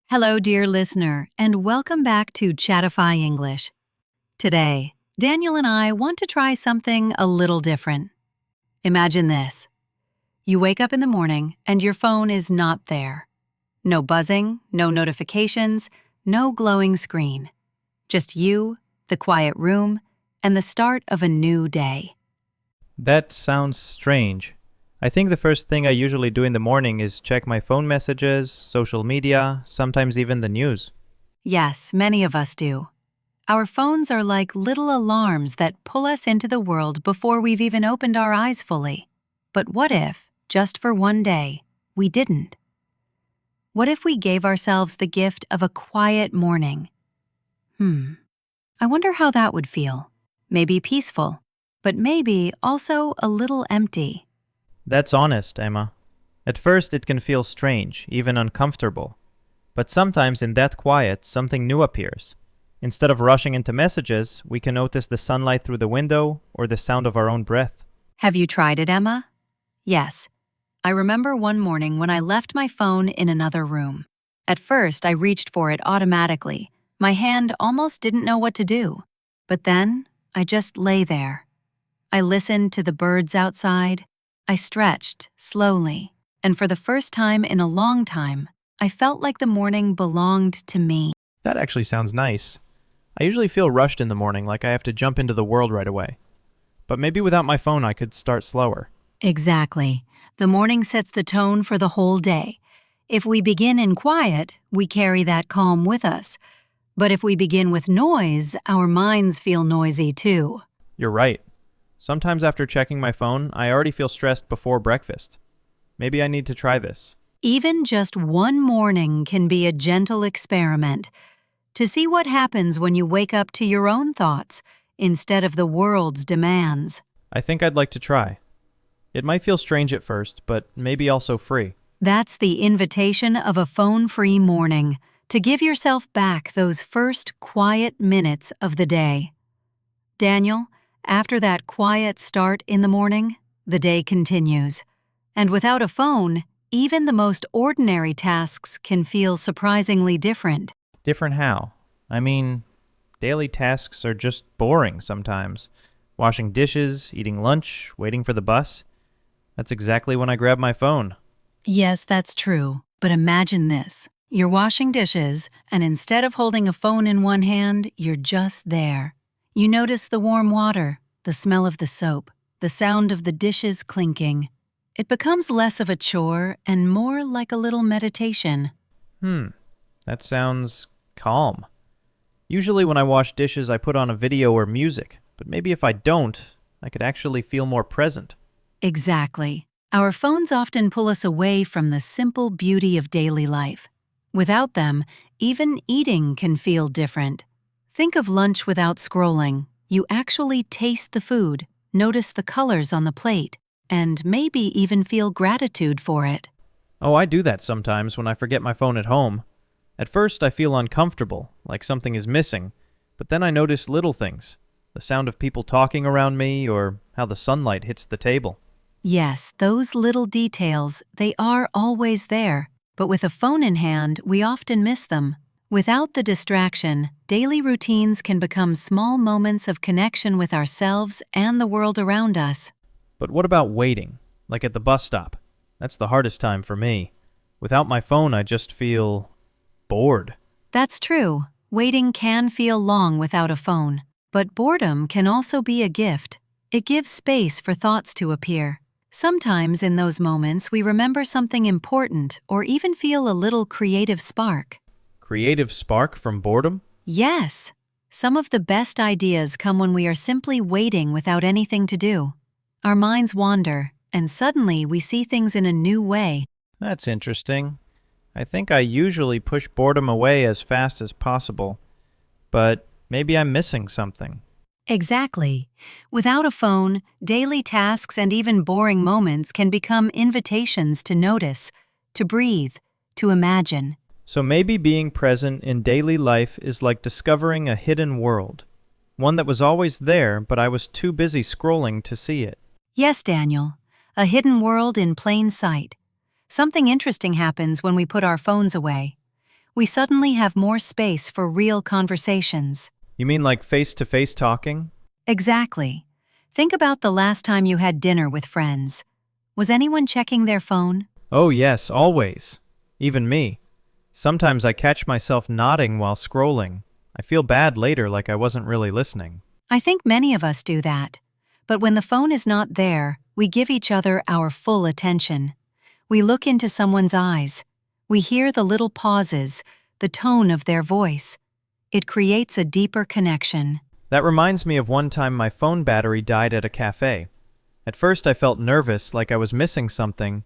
Hello, dear listener, and welcome back to Chatify English. Today, Daniel and I want to try something a little different. Imagine this. You wake up in the morning and your phone is not there. No buzzing, no notifications, no glowing screen. Just you, the quiet room, and the start of a new day. That sounds strange. I think the first thing I usually do in the morning is check my phone messages, social media, sometimes even the news. Yes, many of us do. Our phones are like little alarms that pull us into the world before we've even opened our eyes fully. But what if, just for one day, we didn't? What if we gave ourselves the gift of a quiet morning? I wonder how that would feel. Maybe peaceful, but maybe also a little empty. That's honest, Emma. At first it can feel strange, even uncomfortable. But sometimes in that quiet, something new appears. Instead of rushing into messages, we can notice the sunlight through the window or the sound of our own breath. Have you tried it, Emma? Yes. I remember one morning when I left my phone in another room. At first, I reached for it automatically. My hand almost didn't know what to do. But then, I just lay there. I listened to the birds outside. I stretched, slowly. And for the first time in a long time, I felt like the morning belonged to me. That actually sounds nice. I usually feel rushed in the morning, like I have to jump into the world right away. But maybe without my phone I could start slower. Exactly. The morning sets the tone for the whole day. If we begin in quiet, we carry that calm with us. But if we begin with noise, our minds feel noisy too. You're right. Sometimes after checking my phone, I already feel stressed before breakfast. Maybe I need to try this. Even just one morning can be a gentle experiment to see what happens when you wake up to your own thoughts instead of the world's demands. I think I'd like to try. It might feel strange at first, but maybe also free. That's the invitation of a phone-free morning, to give yourself back those first quiet minutes of the day. Daniel, after that quiet start in the morning, the day continues. And without a phone, even the most ordinary tasks can feel surprisingly different. Different how? I mean, daily tasks are just boring sometimes. Washing dishes, eating lunch, waiting for the bus. That's exactly when I grab my phone. Yes, that's true. But imagine this. You're washing dishes, and instead of holding a phone in one hand, you're just there. You notice the warm water, the smell of the soap, the sound of the dishes clinking. It becomes less of a chore and more like a little meditation. That sounds calm. Usually when I wash dishes, I put on a video or music, but maybe if I don't, I could actually feel more present. Exactly. Our phones often pull us away from the simple beauty of daily life. Without them, even eating can feel different. Think of lunch without scrolling. You actually taste the food, notice the colors on the plate, and maybe even feel gratitude for it. Oh, I do that sometimes when I forget my phone at home. At first, I feel uncomfortable, like something is missing, but then I notice little things, the sound of people talking around me or how the sunlight hits the table. Yes, those little details, they are always there, but with a phone in hand, we often miss them. Without the distraction, daily routines can become small moments of connection with ourselves and the world around us. But what about waiting, like at the bus stop? That's the hardest time for me. Without my phone, I just feel bored. That's true. Waiting can feel long without a phone, but boredom can also be a gift. It gives space for thoughts to appear. Sometimes in those moments, we remember something important or even feel a little creative spark. Creative spark from boredom? Yes. Some of the best ideas come when we are simply waiting without anything to do. Our minds wander, and suddenly we see things in a new way. That's interesting. I think I usually push boredom away as fast as possible, but maybe I'm missing something. Exactly. Without a phone, daily tasks and even boring moments can become invitations to notice, to breathe, to imagine. So maybe being present in daily life is like discovering a hidden world, one that was always there, but I was too busy scrolling to see it. Yes, Daniel, a hidden world in plain sight. Something interesting happens when we put our phones away. We suddenly have more space for real conversations. You mean like face-to-face talking? Exactly. Think about the last time you had dinner with friends. Was anyone checking their phone? Oh yes, always. Even me. Sometimes I catch myself nodding while scrolling. I feel bad later, like I wasn't really listening. I think many of us do that. But when the phone is not there, we give each other our full attention. We look into someone's eyes. We hear the little pauses, the tone of their voice. It creates a deeper connection. That reminds me of one time my phone battery died at a cafe. At first I felt nervous, like I was missing something,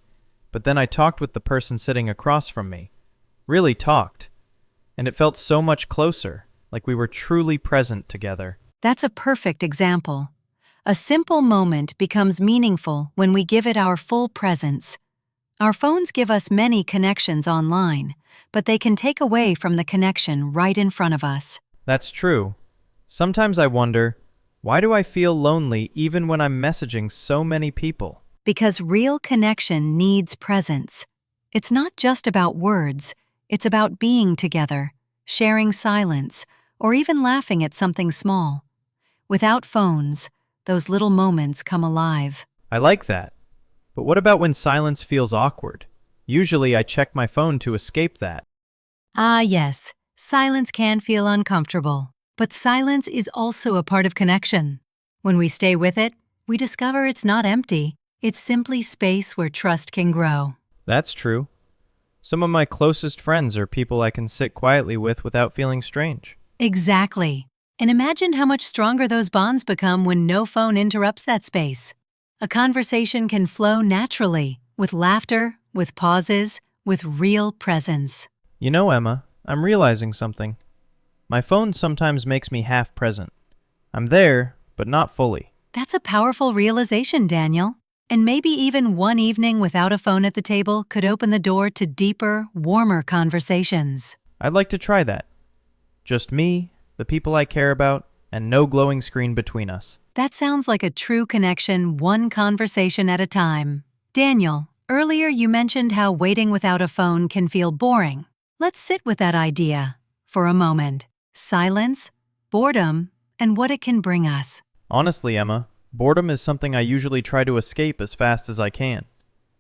but then I talked with the person sitting across from me. Really talked. And it felt so much closer, like we were truly present together. That's a perfect example. A simple moment becomes meaningful when we give it our full presence. Our phones give us many connections online, but they can take away from the connection right in front of us. That's true. Sometimes I wonder, why do I feel lonely even when I'm messaging so many people? Because real connection needs presence. It's not just about words, it's about being together, sharing silence, or even laughing at something small. Without phones, those little moments come alive. I like that. But what about when silence feels awkward? Usually I check my phone to escape that. Ah, yes, silence can feel uncomfortable, but silence is also a part of connection. When we stay with it, we discover it's not empty. It's simply space where trust can grow. That's true. Some of my closest friends are people I can sit quietly with without feeling strange. Exactly. And imagine how much stronger those bonds become when no phone interrupts that space. A conversation can flow naturally, with laughter, with pauses, with real presence. You know, Emma, I'm realizing something. My phone sometimes makes me half present. I'm there, but not fully. That's a powerful realization, Daniel. And maybe even one evening without a phone at the table could open the door to deeper, warmer conversations. I'd like to try that. Just me, the people I care about, and no glowing screen between us. That sounds like a true connection, one conversation at a time. Daniel, earlier you mentioned how waiting without a phone can feel boring. Let's sit with that idea for a moment. Silence, boredom, and what it can bring us. Honestly, Emma, boredom is something I usually try to escape as fast as I can.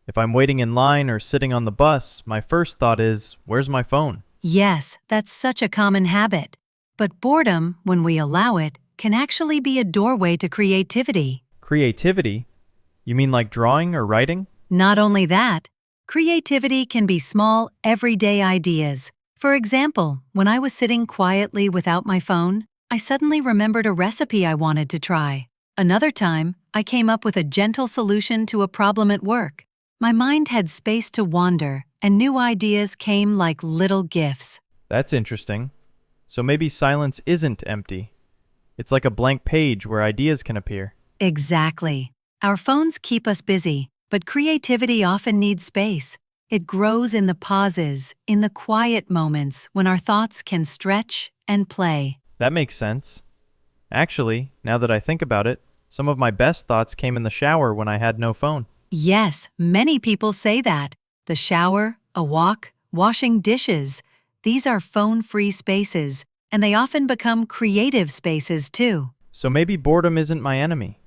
If I'm waiting in line or sitting on the bus, my first thought is, where's my phone? Yes, that's such a common habit. But boredom, when we allow it, can actually be a doorway to creativity. Creativity? You mean like drawing or writing? Not only that, creativity can be small, everyday ideas. For example, when I was sitting quietly without my phone, I suddenly remembered a recipe I wanted to try. Another time, I came up with a gentle solution to a problem at work. My mind had space to wander, and new ideas came like little gifts. That's interesting. So maybe silence isn't empty. It's like a blank page where ideas can appear. Exactly. Our phones keep us busy, but creativity often needs space. It grows in the pauses, in the quiet moments when our thoughts can stretch and play. That makes sense. Actually, now that I think about it, some of my best thoughts came in the shower when I had no phone. Yes, many people say that. The shower, a walk, washing dishes. These are phone-free spaces, and they often become creative spaces too. So maybe boredom isn't my enemy.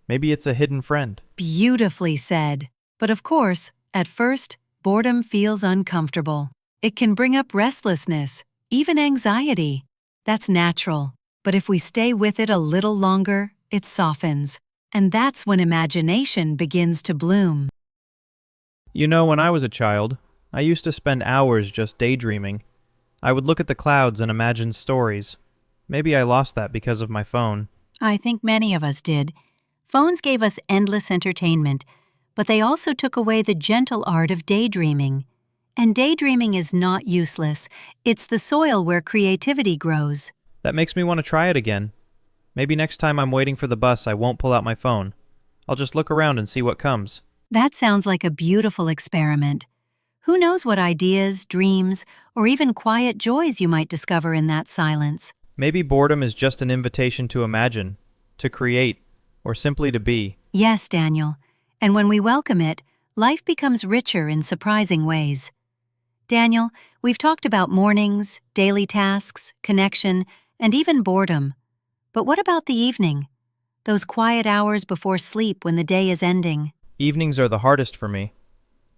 Maybe it's a hidden friend. Beautifully said. But of course, at first, boredom feels uncomfortable. It can bring up restlessness, even anxiety. That's natural. But if we stay with it a little longer, it softens. And that's when imagination begins to bloom. You know, when I was a child, I used to spend hours just daydreaming. I would look at the clouds and imagine stories. Maybe I lost that because of my phone. I think many of us did. Phones gave us endless entertainment, but they also took away the gentle art of daydreaming. And daydreaming is not useless. It's the soil where creativity grows. That makes me want to try it again. Maybe next time I'm waiting for the bus, I won't pull out my phone. I'll just look around and see what comes. That sounds like a beautiful experiment. Who knows what ideas, dreams, or even quiet joys you might discover in that silence? Maybe boredom is just an invitation to imagine, to create, or simply to be. Yes, Daniel. And when we welcome it, life becomes richer in surprising ways. Daniel, We've talked about mornings, daily tasks, connection, and even boredom. But what about the evening? Those quiet hours before sleep when the day is ending? Evenings are the hardest for me.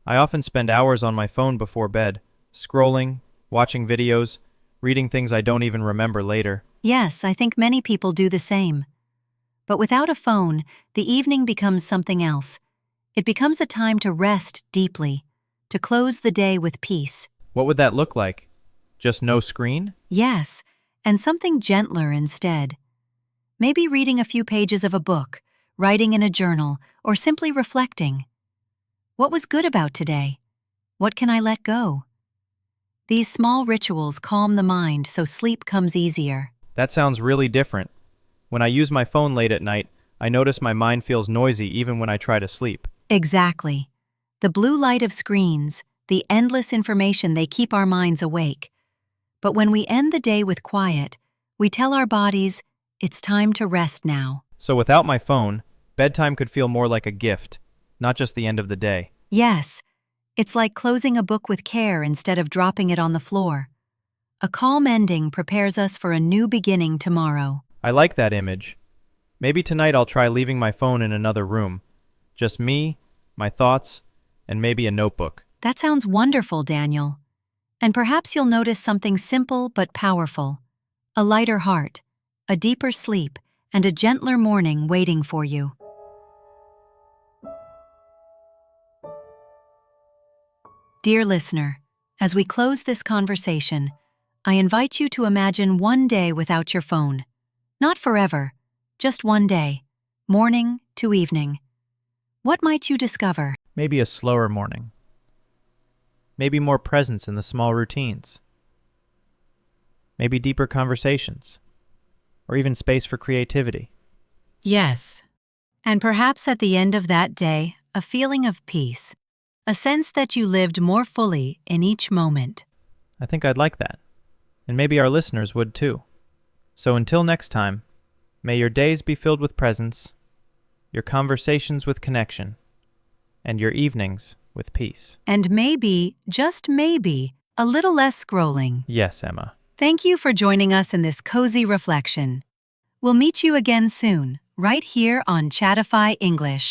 I often spend hours on my phone before bed, scrolling, watching videos, reading things I don't even remember later. Yes, I think many people do the same. But without a phone, the evening becomes something else. It becomes a time to rest deeply, to close the day with peace. What would that look like? Just no screen? Yes, and something gentler instead. Maybe reading a few pages of a book, writing in a journal, or simply reflecting. What was good about today? What can I let go? These small rituals calm the mind so sleep comes easier. That sounds really different. When I use my phone late at night, I notice my mind feels noisy even when I try to sleep. Exactly. The blue light of screens, the endless information, they keep our minds awake. But when we end the day with quiet, we tell our bodies, it's time to rest now. So without my phone, bedtime could feel more like a gift, not just the end of the day. Yes, it's like closing a book with care instead of dropping it on the floor. A calm ending prepares us for a new beginning tomorrow. I like that image. Maybe tonight I'll try leaving my phone in another room. Just me, my thoughts, and maybe a notebook. That sounds wonderful, Daniel. And perhaps you'll notice something simple but powerful. A lighter heart, a deeper sleep, and a gentler morning waiting for you. Dear listener, as we close this conversation, I invite you to imagine one day without your phone. Not forever, just one day, morning to evening. What might you discover? Maybe a slower morning. Maybe more presence in the small routines. Maybe deeper conversations. Or even space for creativity. Yes. And perhaps at the end of that day, a feeling of peace. A sense that you lived more fully in each moment. I think I'd like that. And maybe our listeners would too. So until next time, may your days be filled with presence, your conversations with connection, and your evenings with peace. And maybe, just maybe, a little less scrolling. Yes, Emma. Thank you for joining us in this cozy reflection. We'll meet you again soon, right here on Chatify English.